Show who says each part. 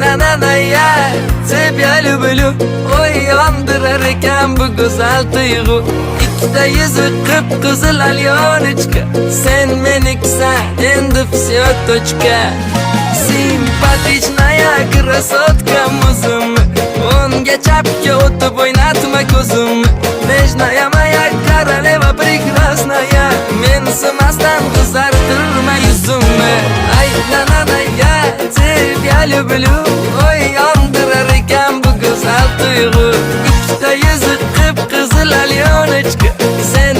Speaker 1: nananaya Sev lublum oy yandırar eken bu güzel duygu İkide yüzü kıpkızıl alyonочка Sen meniksen endi всё точка Симпатичная красотка muzum Unga chapga o'tib o'ynatma ko'zim Nежная моя королева прекрасная Mensimasdan qizartirma yuzimni Ay nananaya Тебя люблю Oy yondirar ekan bu go'zal tuyg'u Ikkita yuzi qip-qizil alyonочка Sen